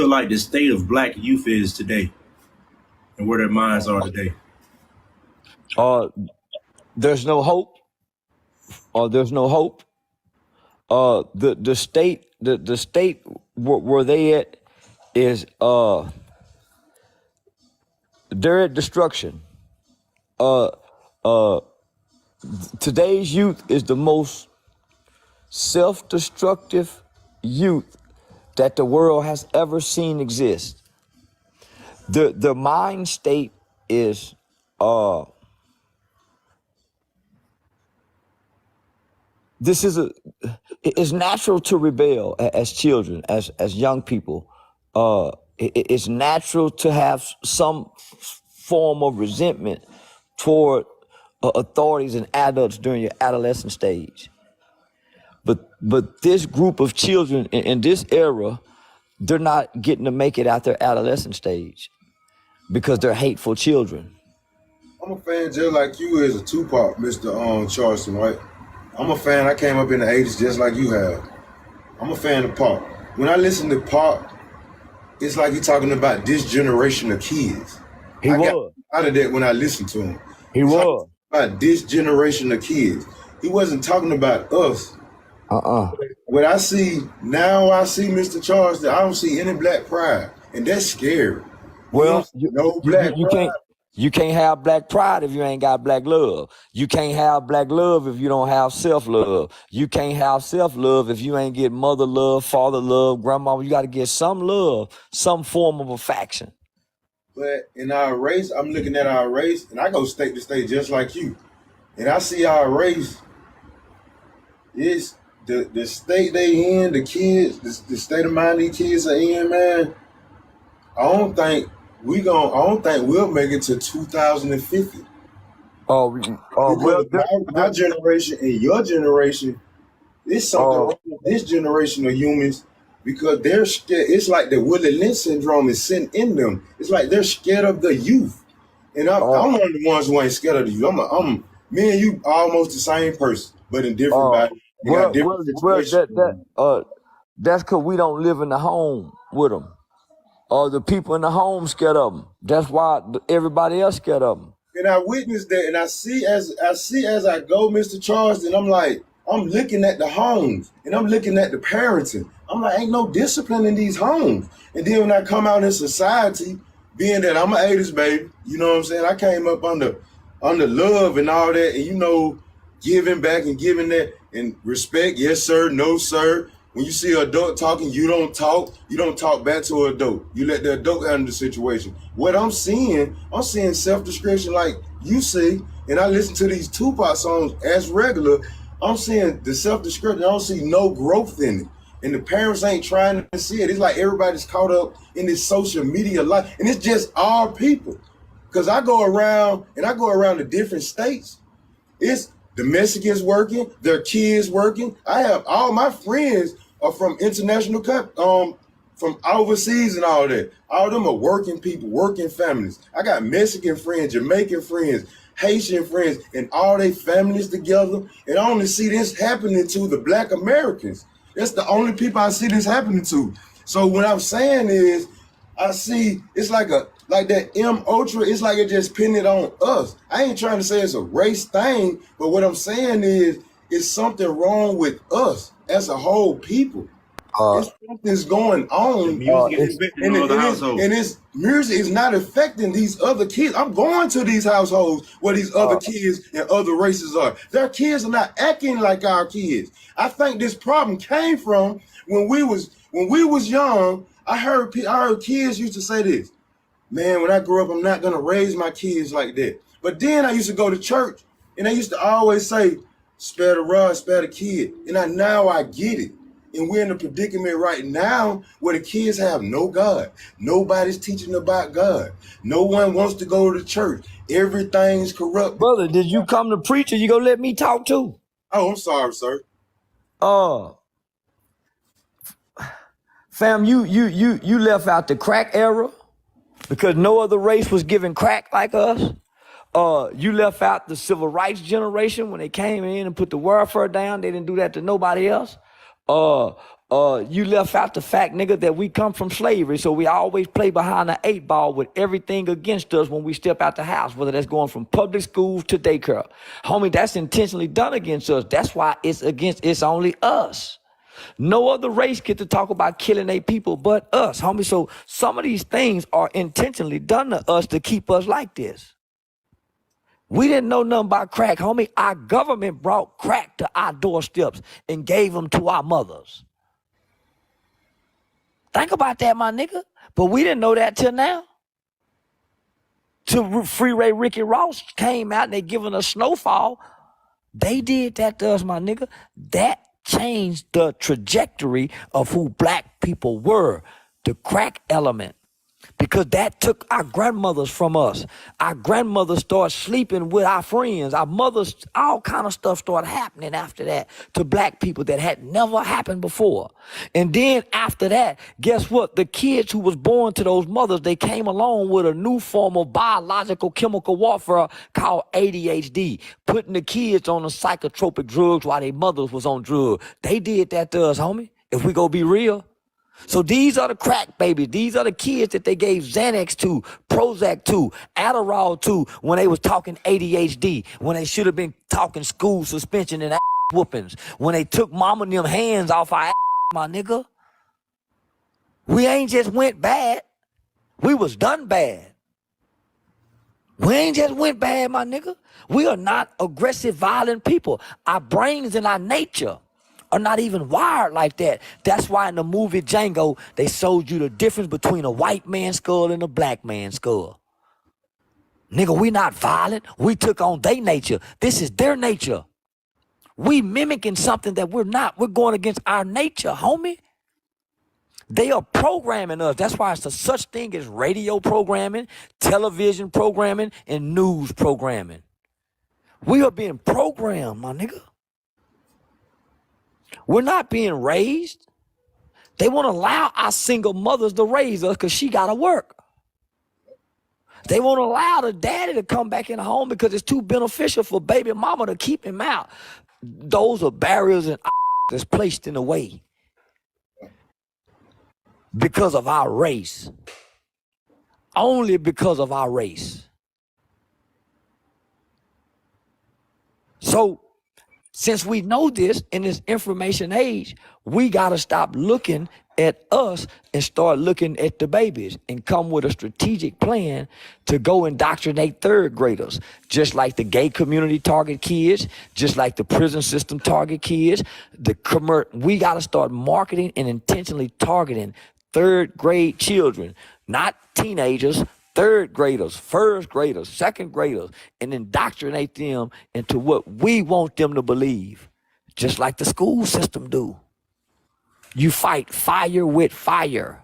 feel like the state of black youth is today and where their minds are today? There's no hope. There's no hope. The state where they at is they're at destruction. Today's youth is the most self-destructive youth that the world has ever seen exist. The mind state is it's natural to rebel as children, as young people. It's natural to have some form of resentment toward authorities and adults during your adolescent stage. But this group of children in this era, they're not getting to make it out their adolescent stage because they're hateful children. I'm a fan just like you is a Tupac, Mr. Charleston, right? I'm a fan. I came up in the 80s just like you have. I'm a fan of Pac. When I listen to Pac, it's like he's talking about this generation of kids. I got out of that when I listened to him. He was. About this generation of kids. He wasn't talking about us. What I see now, I see Mr. Charleston, I don't see any black pride. And that's scary. Well, You can't have black pride if you ain't got black love. You can't have black love if you don't have self-love. You can't have self-love if you ain't get mother love, father love, grandma. You got to get some love, some form of affection. But in our race, I'm looking at our race, and I go state to state just like you. And I see our race is the state they in, the kids, the state of mind these kids are in, man. I don't think we'll make it to 2050. My generation and your generation, it's something wrong with this generation of humans because they're scared. It's like the Willie Lynch syndrome is sitting in them. It's like they're scared of the youth. And I'm one of the ones who ain't scared of the youth. Me and you almost the same person, but in different bodies. That's because we don't live in the home with them. The people in the home scared of them. That's why everybody else scared of them. And I witnessed that, and I see as I go, Mr. Charleston, I'm like, I'm looking at the homes, and I'm looking at the parenting. I'm like, ain't no discipline in these homes. And then when I come out in society, being that I'm an 80s baby, you know what I'm saying? I came up under love and all that, and giving back and giving that and respect. Yes, sir. No, sir. When you see an adult talking, you don't talk. You don't talk back to an adult. You let the adult handle the situation. What I'm seeing self-discretion like you see, and I listen to these Tupac songs as regular. I'm seeing the self-discretion. I don't see no growth in it. And the parents ain't trying to see it. It's like everybody's caught up in this social media life. And it's just our people. Because I go around to different states. It's the Mexicans working, their kids working. I have all my friends are from international from overseas and all that. All of them are working people, working families. I got Mexican friends, Jamaican friends, Haitian friends, and all their families together. And I only see this happening to the Black Americans. That's the only people I see this happening to. So what I'm saying is, I see it's like that M Ultra, it's like it just pinned it on us. I ain't trying to say it's a race thing, but what I'm saying is it's something wrong with us as a whole people. Something's going on. And this music is not affecting these other kids. I'm going to these households where these other kids and other races are. Their kids are not acting like our kids. I think this problem came from when we was young. I heard kids used to say this, man, when I grow up, I'm not going to raise my kids like that. But then I used to go to church, and they used to always say, spare the rod, spare the kid. And now I get it. And we're in a predicament right now where the kids have no God. Nobody's teaching about God. No one wants to go to the church. Everything's corrupt. Brother, did you come to preach or you gonna let me talk too? Oh, I'm sorry, sir. Fam, you left out the crack era because no other race was giving crack like us. You left out the civil rights generation when they came in and put the welfare down. They didn't do that to nobody else. You left out the fact, nigga, that we come from slavery, so we always play behind the 8 ball with everything against us when we step out the house, whether that's going from public schools to daycare. Homie, that's intentionally done against us. That's why it's only us. No other race get to talk about killing their people but us, homie. So some of these things are intentionally done to us to keep us like this. We didn't know nothing about crack, homie. Our government brought crack to our doorsteps and gave them to our mothers. Think about that, my nigga. But we didn't know that till now. Till Freeway Ricky Ross came out and they giving us Snowfall. They did that to us, my nigga. That changed the trajectory of who black people were. The crack element. Because that took our grandmothers from us. Our grandmothers started sleeping with our friends. Our mothers, all kind of stuff started happening after that to black people that had never happened before. And then after that, guess what? The kids who was born to those mothers, they came along with a new form of biological chemical warfare called ADHD, putting the kids on the psychotropic drugs while their mothers was on drugs. They did that to us, homie, if we go be real. So these are the crack babies. These are the kids that they gave Xanax to, Prozac to, Adderall to when they was talking ADHD, when they should have been talking school suspension and ass whoopings, when they took mama and them hands off our ass, my nigga. We ain't just went bad. We was done bad. We ain't just went bad, my nigga. We are not aggressive, violent people. Our brains and our nature are not even wired like that. That's why in the movie Django, they showed you the difference between a white man's skull and a black man's skull. Nigga, we not violent. We took on their nature. This is their nature. We mimicking something that we're not. We're going against our nature, homie. They are programming us. That's why it's a such thing as radio programming, television programming, and news programming. We are being programmed, my nigga. We're not being raised. They won't allow our single mothers to raise us because she got to work. They won't allow the daddy to come back in the home because it's too beneficial for baby mama to keep him out. Those are barriers and that's placed in the way because of our race. Only because of our race. So, since we know this in this information age, we got to stop looking at us and start looking at the babies and come with a strategic plan to go indoctrinate third graders, just like the gay community target kids, just like the prison system target kids. We got to start marketing and intentionally targeting third grade children, not teenagers, third graders, first graders, second graders, and indoctrinate them into what we want them to believe, just like the school system do. You fight fire with fire.